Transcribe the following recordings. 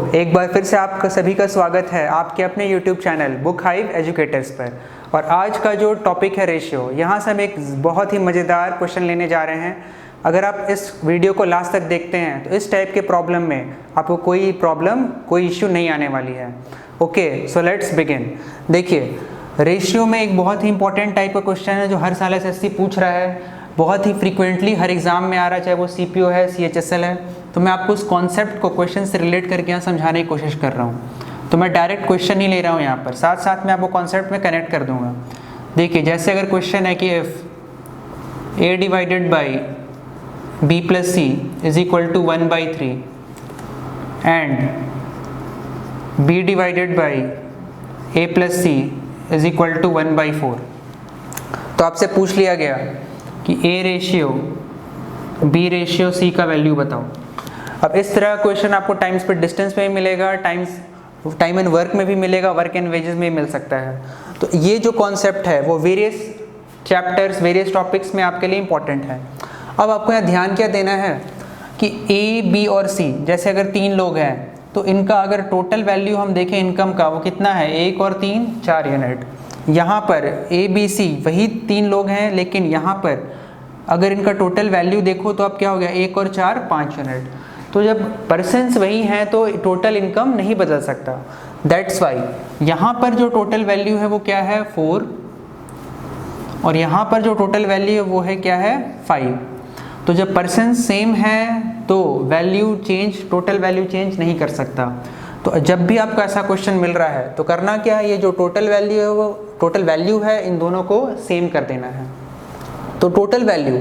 एक बार फिर से आपका सभी का स्वागत है आपके अपने YouTube channel book hive educators पर। और आज का जो टॉपिक है रेशियो, यहाँ से हम एक बहुत ही मज़ेदार क्वेश्चन लेने जा रहे हैं। अगर आप इस वीडियो को लास्ट तक देखते हैं तो इस टाइप के प्रॉब्लम में आपको कोई इश्यू नहीं आने वाली है। Okay, so let's begin. देखिए, रेशियो में एक बहुत ही इंपॉर्टेंट टाइप का क्वेश्चन है जो हर साल एसएससी पूछ रहा है, बहुत ही फ्रीक्वेंटली हर एग्जाम में आ रहा है, चाहे वो सीपीओ है, सीएचएसएल है। तो मैं आपको उस कॉन्सेप्ट को क्वेश्चन से रिलेट करके यहाँ समझाने की कोशिश कर रहा हूँ। तो मैं डायरेक्ट क्वेश्चन ही ले रहा हूँ यहाँ पर, साथ साथ मैं आपको कॉन्सेप्ट में कनेक्ट कर दूंगा। देखिए, जैसे अगर क्वेश्चन है कि if a divided by b plus C is equal to 1/3 and b divided by a plus C is equal to 1/4, तो आपसे पूछ लिया गया कि a ratio b ratio c का वैल्यू बताओ। अब इस तरह का क्वेश्चन आपको टाइम स्पीड डिस्टेंस में भी मिलेगा, टाइम एंड वर्क में भी मिलेगा, वर्क एंड वेजेस में भी मिल सकता है। तो ये जो कॉन्सेप्ट है वो वेरियस चैप्टर्स, वेरियस टॉपिक्स में आपके लिए इंपॉर्टेंट है। अब आपको यहाँ ध्यान क्या देना है कि a, b और c, जैसे अगर 3 लोग हैं तो इनका अगर टोटल वैल्यू हम देखें इनकम का, वो कितना है, 1 और 3 4 यूनिट। यहाँ पर a, b, c वही 3 लोग हैं, लेकिन यहाँ पर अगर इनका टोटल वैल्यू देखो तो अब क्या हो गया, 1 और 4 5 यूनिट। तो जब पर्सन्स वही हैं तो टोटल इनकम नहीं बदल सकता। दैट्स वाई यहाँ पर जो टोटल वैल्यू है वो क्या है, 4, और यहाँ पर जो टोटल वैल्यू है वो है क्या है, 5। तो जब पर्सन सेम है तो value change, total value change नहीं कर सकता। तो जब भी आपको ऐसा क्वेश्चन मिल रहा है तो करना क्या है, ये जो टोटल वैल्यू है वो टोटल वैल्यू है, इन दोनों को सेम कर देना है। तो टोटल वैल्यू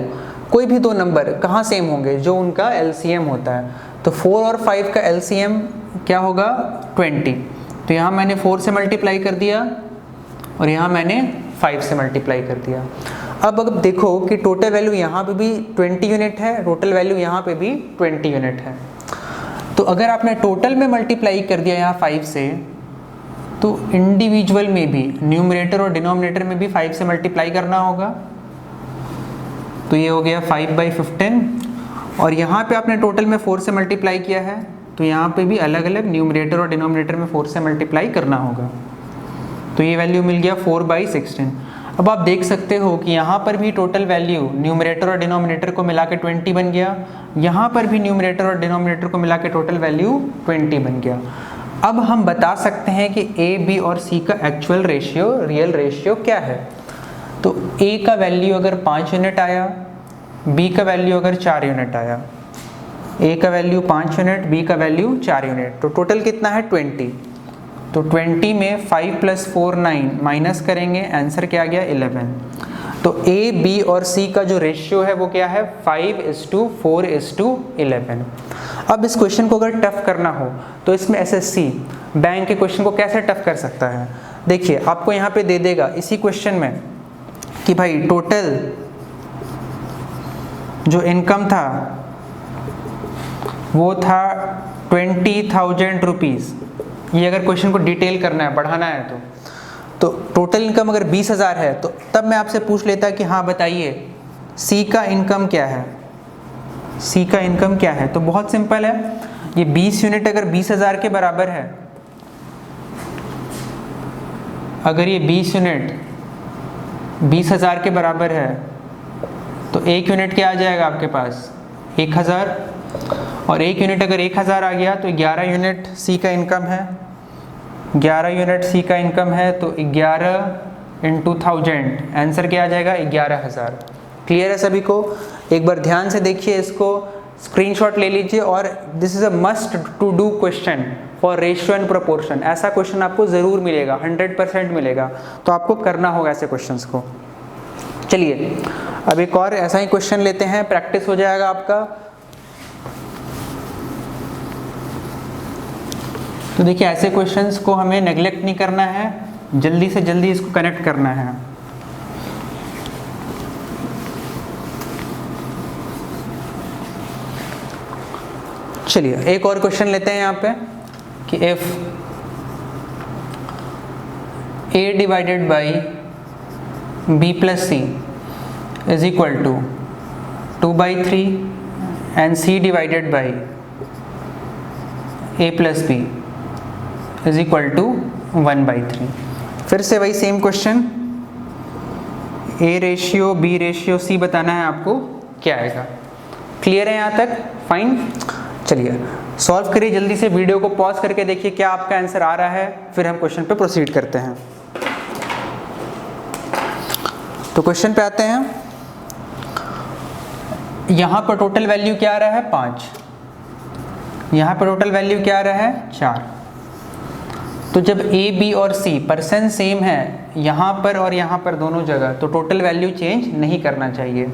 कोई भी 2 नंबर कहाँ सेम होंगे, जो उनका एलसीएम होता है। तो 4 और 5 का एलसीएम क्या होगा, 20। तो यहाँ मैंने 4 से मल्टीप्लाई कर दिया और यहाँ मैंने 5 से मल्टीप्लाई कर दिया। अब अगर देखो कि टोटल वैल्यू यहाँ पे भी 20 यूनिट है, टोटल वैल्यू यहाँ पे भी 20 यूनिट है। तो अगर आपने टोटल में मल्टीप्लाई कर दिया यहाँ 5 से, तो इंडिविजुअल में भी, न्यूमरेटर और डिनोमिनेटर में भी 5 से मल्टीप्लाई करना होगा। तो ये हो गया 5/15, और यहाँ पे आपने टोटल में 4 से मल्टीप्लाई किया है, तो यहाँ पे भी अलग अलग न्यूमरेटर और डिनोमिनेटर में 4 से मल्टीप्लाई करना होगा। तो ये वैल्यू मिल गया 4/16। अब आप देख सकते हो कि यहाँ पर भी टोटल वैल्यू न्यूमरेटर और डिनोमिनेटर को मिला के 20 बन गया, यहाँ पर भी न्यूमरेटर और डिनोमिनेटर को मिला के टोटल वैल्यू 20 बन गया। अब हम बता सकते हैं कि a, b और c का एक्चुअल रेशियो, रियल रेशियो क्या है। तो a का वैल्यू अगर 5 यूनिट आया, b का वैल्यू अगर 4 यूनिट आया, a का वैल्यू 5 यूनिट, b का वैल्यू 4 यूनिट, तो टोटल कितना है 20। तो 20 में 5 + 4 9 माइनस करेंगे, आंसर क्या आ गया 11। तो a, b और c का जो रेशियो है वो क्या है, 5:4:11। अब इस क्वेश्चन को अगर टफ करना हो तो इसमें एसएससी बैंक के क्वेश्चन को कैसे टफ कर सकता है। देखिए, आपको यहाँ पे दे देगा इसी क्वेश्चन में कि भाई टोटल जो इनकम था वो था 20,000 रुपीज़। ये अगर क्वेश्चन को डिटेल करना है, बढ़ाना है तो टोटल इनकम अगर 20,000 है तो तब मैं आपसे पूछ लेता कि हाँ बताइए सी का इनकम क्या है, सी का इनकम क्या है। तो बहुत सिंपल है, ये 20 यूनिट अगर 20,000 के बराबर है, अगर ये 20 यूनिट 20,000 के बराबर है तो 1 यूनिट क्या आ जाएगा आपके पास, 1,000। और 1 यूनिट अगर 1,000 आ गया तो 11 यूनिट सी का इनकम है, 11 यूनिट सी का इनकम है। तो 11 × 1000, आंसर क्या आ जाएगा, 11,000। क्लियर है सभी को। एक बार ध्यान से देखिए, इसको स्क्रीनशॉट ले लीजिए, और this is a must to do question for ratio and proportion. ऐसा क्वेश्चन आपको ज़रूर मिलेगा, 100% मिलेगा, तो आपको करना होगा ऐसे क्वेश्चंस को। चलिए अब एक और ऐसा ही क्वेश्चन लेते हैं, प्रैक्टिस हो जाएगा आपका। तो देखिए, ऐसे क्वेश्चंस को हमें नेग्लेक्ट नहीं करना है, जल्दी से जल्दी इसको कनेक्ट करना है। चलिए एक और क्वेश्चन लेते हैं यहाँ पे कि if a divided by b plus C is equal to 2/3 and c divided by a plus B is equal to 1/3। फिर से वही same question, a ratio b ratio c बताना है आपको, क्या आएगा। क्लियर है यहाँ तक? फाइन। चलिए सॉल्व करिए जल्दी से, वीडियो को पॉज करके देखिए क्या आपका आंसर आ रहा है, फिर हम क्वेश्चन पे प्रोसीड करते हैं। तो क्वेश्चन पे आते हैं। यहाँ पर टोटल वैल्यू क्या आ रहा है 5, यहाँ पर टोटल वैल्यू क्या आ रहा है 4। तो जब a b और c परसेंट सेम है यहाँ पर और यहाँ पर दोनों जगह, तो टोटल वैल्यू चेंज नहीं करना चाहिए।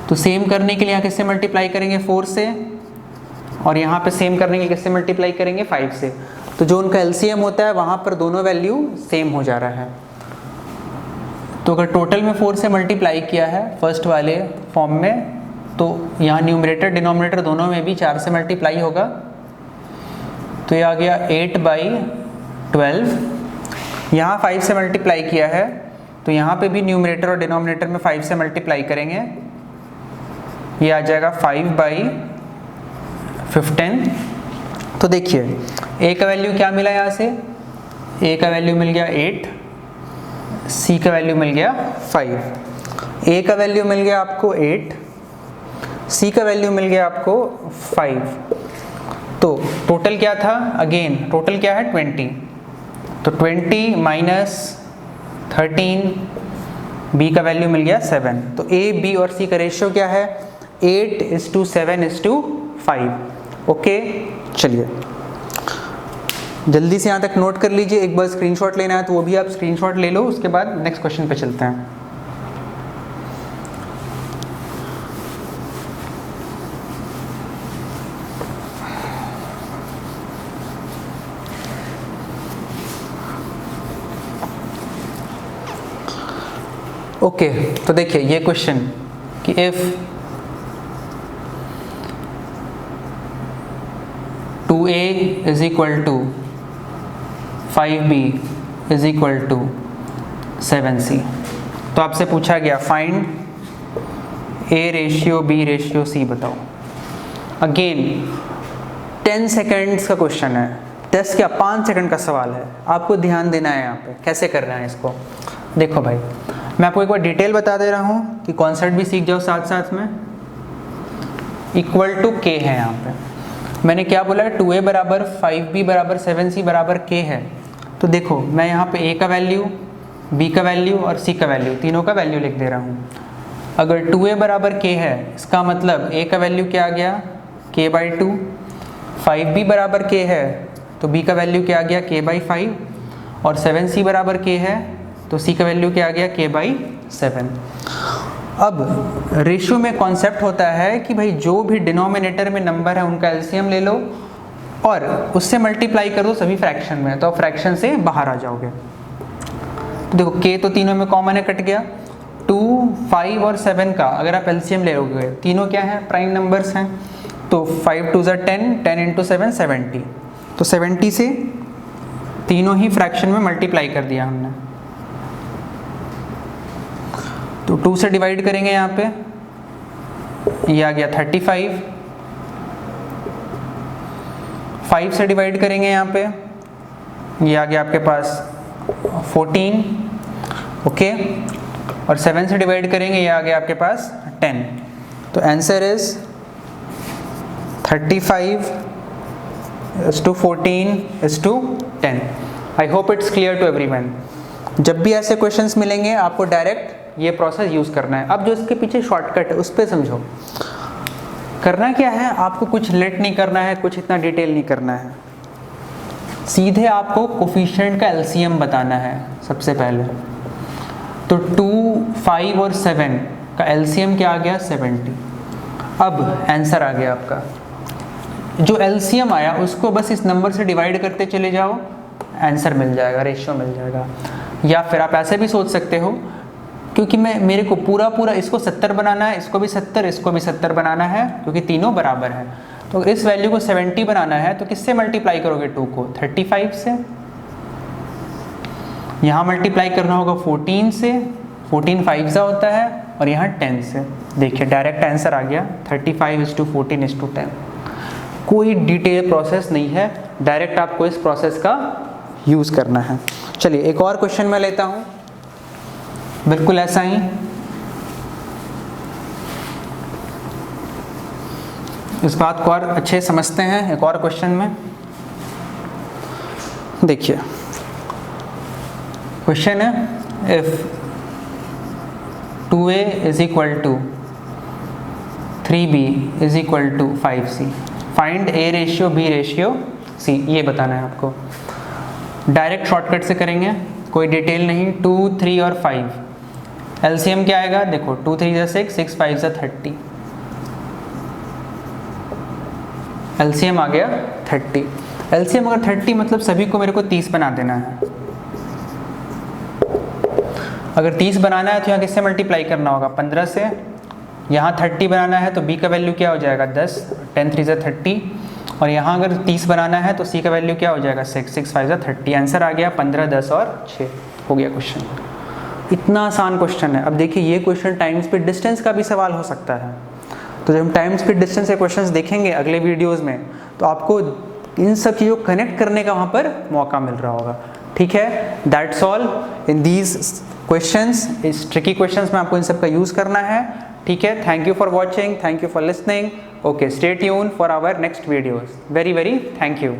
तो सेम करने के लिए यहाँ किससे मल्टीप्लाई करेंगे 4 से, और यहाँ पे सेम करने के लिए किससे मल्टीप्लाई करेंगे 5 से। तो जो उनका एलसीएम होता है वहाँ पर दोनों वैल्यू सेम हो जा रहा है। तो अगर टोटल में 4 से मल्टीप्लाई किया है फर्स्ट वाले फॉर्म में, तो यहाँ न्यूमरेटर डिनोमिनेटर दोनों में भी 4 से मल्टीप्लाई होगा। तो ये आ गया 8/12। यहाँ 5 से मल्टीप्लाई किया है, तो यहाँ पे भी न्यूमरेटर और डिनोमिनेटर में 5 से मल्टीप्लाई करेंगे, ये आ जाएगा 5/15। तो देखिए a का वैल्यू क्या मिला यहाँ से, a का वैल्यू मिल गया 8, c का वैल्यू मिल गया 5। a का वैल्यू मिल गया आपको 8, c का वैल्यू मिल गया आपको 5। तो टोटल क्या था, अगेन टोटल क्या है 20। तो 20 माइनस 13, b का वैल्यू मिल गया 7। तो a b और c का रेशियो क्या है 8:7:5। ओके चलिए जल्दी से यहाँ तक नोट कर लीजिए। एक बार स्क्रीनशॉट लेना है तो वो भी आप स्क्रीनशॉट ले लो, उसके बाद नेक्स्ट क्वेश्चन पे चलते हैं। ओके तो देखिए ये क्वेश्चन कि if 2a is equal to 5b is equal to 7c, तो आपसे पूछा गया find a ratio b ratio c बताओ। अगेन 10 सेकेंड्स का क्वेश्चन है, 10 क्या 5 सेकंड का सवाल है, आपको ध्यान देना है यहाँ पे कैसे करना है इसको। देखो भाई मैं आपको एक बार डिटेल बता दे रहा हूँ कि कॉन्सेप्ट भी सीख जाओ साथ साथ में। इक्वल टू k है यहाँ पे, मैंने क्या बोला 2a बराबर 5b बराबर 7c बराबर k है। तो देखो मैं यहाँ पे a का वैल्यू, b का वैल्यू और c का वैल्यू, तीनों का वैल्यू लिख दे रहा हूँ। अगर 2a बराबर k है, इसका मतलब a का वैल्यू क्या आ गया k/2, 5b बराबर k है तो b का वैल्यू क्या आ गया k/5, और 7c बराबर k है तो c का वैल्यू क्या आ गया k/7। अब रेशियो में कॉन्सेप्ट होता है कि भाई जो भी डिनोमिनेटर में नंबर है उनका एलसीएम ले लो और उससे मल्टीप्लाई कर दो सभी फ्रैक्शन में, तो फ्रैक्शन से बाहर आ जाओगे। तो देखो k तो तीनों में कॉमन है, कट गया। 2, 5 और 7 का अगर आप एलसीएम ले लोगे, तीनों क्या है प्राइम नंबर्स हैं, तो 5 2 10, 10 × 7 70। तो 70 से तीनों ही फ्रैक्शन में मल्टीप्लाई कर दिया हमने। तो 2 से डिवाइड करेंगे यहाँ पे, ये आ गया 35। 5 से डिवाइड करेंगे यहाँ पे, ये आ गया आपके पास 14। ओके, और 7 से डिवाइड करेंगे, ये आ गया आपके पास 10। तो answer is 35:14:10। I hope it's clear to everyone. जब भी ऐसे क्वेश्चंस मिलेंगे आपको डायरेक्ट ये प्रोसेस यूज़ करना है। अब जो इसके पीछे शॉर्टकट है उस पर समझो। करना क्या है, आपको कुछ लेट नहीं करना है, कुछ इतना डिटेल नहीं करना है, सीधे आपको कोफिशिएंट का एलसीएम बताना है सबसे पहले। तो 2, 5 और 7 का एलसीएम क्या आ गया 70। अब आंसर आ गया आपका। जो एलसीएम आया उसको बस इस नंबर से डिवाइड करते चले जाओ, आंसर मिल जाएगा, रेशियो मिल जाएगा। या फिर आप ऐसे भी सोच सकते हो, क्योंकि मेरे को पूरा इसको 70 बनाना है, इसको भी 70, इसको भी 70 बनाना है, क्योंकि तीनों बराबर हैं। तो इस वैल्यू को 70 बनाना है तो किससे मल्टीप्लाई करोगे 2 को 35 से, यहाँ मल्टीप्लाई करना होगा 14 से, 14 5 होता है, और यहाँ 10 से। देखिए डायरेक्ट आंसर आ गया 35:14:10। कोई डिटेल प्रोसेस नहीं है, डायरेक्ट आपको इस प्रोसेस का यूज़ करना है। चलिए एक और क्वेश्चन मैं लेता हूँ, बिल्कुल ऐसा ही। इस बात को और अच्छे समझते हैं एक और क्वेश्चन में। देखिए क्वेश्चन है, if 2a is equal to 3b is equal to 5c, find a ratio b ratio c, ये बताना है आपको। डायरेक्ट शॉर्टकट से करेंगे, कोई डिटेल नहीं। 2, 3 और 5, एलसीएम क्या आएगा? देखो 2 3 जा 6, 6 5 जा 30, एलसीएम आ गया 30। एलसीएम अगर 30 मतलब सभी को मेरे को 30 बना देना है। अगर 30 बनाना है तो यहाँ किससे मल्टीप्लाई करना होगा? 15 से। यहाँ 30 बनाना है तो b का वैल्यू क्या हो जाएगा? 10, 10 3 जा 30। और यहाँ अगर 30 बनाना है तो c का वैल्यू क्या हो जाएगा? 6, 6 5 जा 30। आंसर आ गया 15, 10 और 6, हो गया क्वेश्चन। इतना आसान क्वेश्चन है। अब देखिए ये क्वेश्चन टाइम स्पीड डिस्टेंस का भी सवाल हो सकता है, तो जब हम टाइम स्पीड डिस्टेंस के क्वेश्चंस देखेंगे अगले वीडियोस में तो आपको इन सब चीज़ों को कनेक्ट करने का वहाँ पर मौका मिल रहा होगा। ठीक है, that's all in these questions. इस ट्रिकी क्वेश्चंस में आपको इन सब का यूज़ करना है। ठीक है, thank you for watching, thank you for listening. Okay, stay tune for our next videos. Very very thank you.